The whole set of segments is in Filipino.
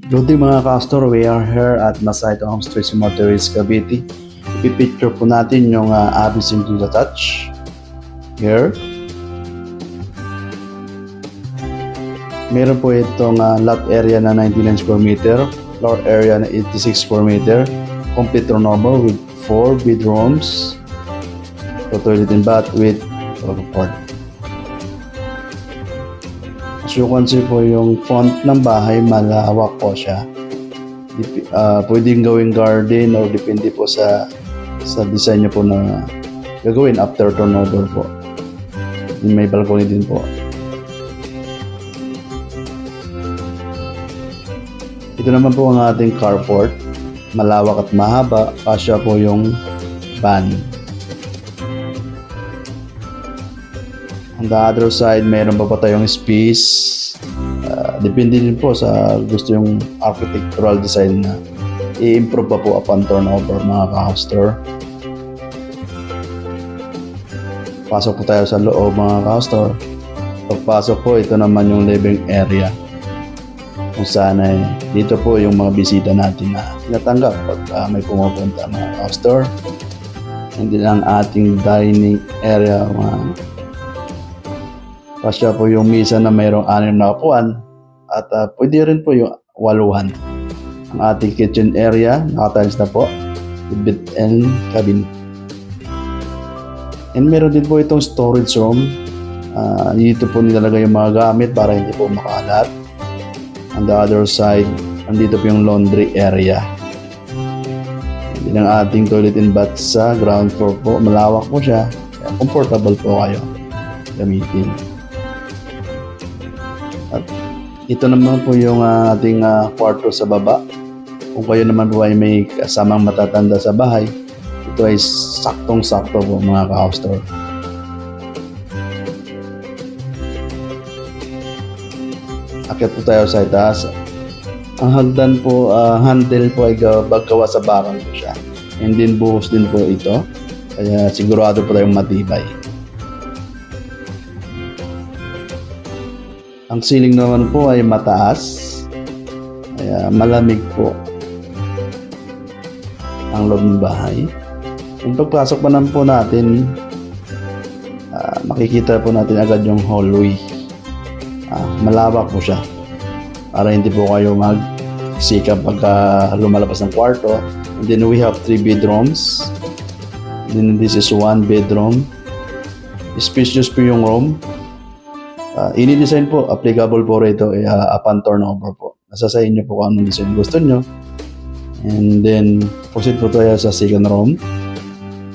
Good day mga castor, we are here at Masayto Homes Tracy Motoris, Cavite. Ipipicture po natin yung Abyssine to the Touch. Here. Meron po itong lot area na 99 square meter, floor area na 86 square meter, complete turnover with 4 bedrooms, toilet and bath with port. As you can see po yung front ng bahay, malawak po siya. Pwedeng gawing garden or depende po sa design nyo po na gagawin after turnover po. May balcony din po. Ito naman po ang ating carport. Malawak at mahaba. Kasya po yung van. On the other side, mayroon pa tayong space. Depende din po sa gusto yung architectural design na i-improve pa po upon turnover mga ka-house-store. Pasok po tayo sa loob mga ka-house-store. Pagpasok po, ito naman yung living area. Kung saan ay dito po yung mga bisita natin na tinatanggap pag may pumupunta mga ka-house-store. Hindi lang ating dining area mga kasya po yung misa na mayroong 6 na upuan at pwede rin po yung waluhan. Ang ating kitchen area, nakatiles na po, bed and cabin. And meron din po itong storage room. Dito po nilalagay yung mga gamit para hindi po makalat. On the other side, andito po yung laundry area. Hindi ng ating toilet and bath sa ground floor po. Malawak po siya. Comfortable po kayo gamitin. At ito naman po yung ating kwarto sa baba. Kung kayo naman po ay may kasamang matatanda sa bahay, ito ay saktong-sakto po mga ka-house-store. Akyat po tayo sa itaas. Ang hagdan po, handle po ay gawa sa bakal po siya. And then buhos din po ito. Kaya sigurado po tayong matibay. Ang ceiling naman po ay mataas, kaya malamig po ang loob ng bahay. Kung pagpasok pa naman po natin, makikita po natin agad yung hallway. Malawak po siya para hindi po kayo magsikap pagka lumalabas ng kwarto. And then we have 3 bedrooms. And then this is 1 bedroom. Spacious po yung room. Ini-design po, applicable po rito upon turnover po. Nasa sa inyo po kung anong design gusto nyo. And then, proceed po tayo sa second room.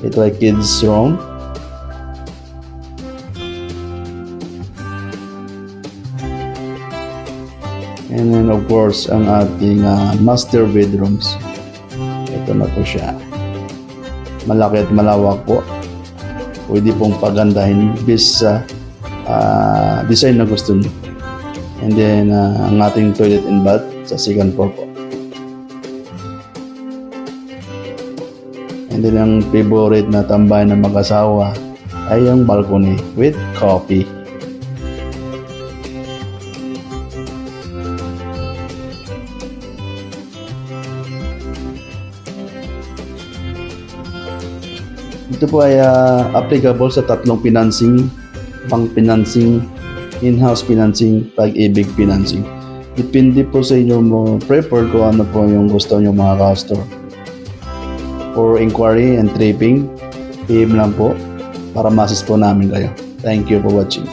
Ito ay kids room. And then of course, ang ating master bedrooms. Ito na po siya. Malaki at malawak po. Pwede pong pagandahin bis sa design na gusto nyo. And then ang ating toilet and bath sa second floor po. And then ang favorite na tambayan ng mag-asawa ay ang balcony with coffee. Ito po ay applicable sa tatlong financing: pang-financing, in-house financing, pag-ibig financing. Depende po sa inyo mo prefer kung ano po yung gusto nyo mga ka-store. For inquiry and tripping, PM lang po para ma-assist po namin kayo. Thank you for watching.